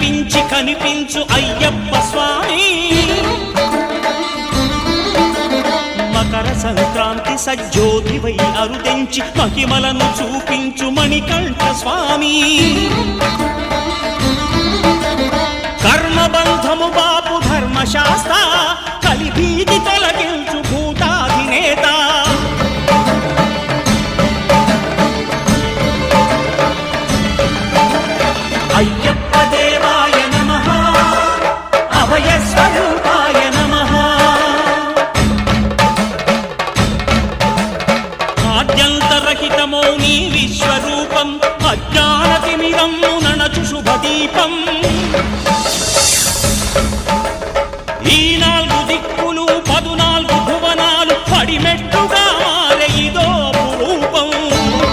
కనిపించి కనిపించు అయ్యప్ప స్వామి మకర సంక్రాంతి సజ్జోతివై అరుదెంచి మహిమలను చూపించు మణికంఠ స్వామి కర్మబంధము బాపు ధర్మశాస్త్ర కలిభీతి తొలగించు భూతాధినేత అయ్యప్ప దేవాయ నమః అభయ స్వరూపాయ నమః ఆద్యంతరహితమో నీ విశ్వరూపం అజ్ఞానతిమిరము నణచు శుభదీపం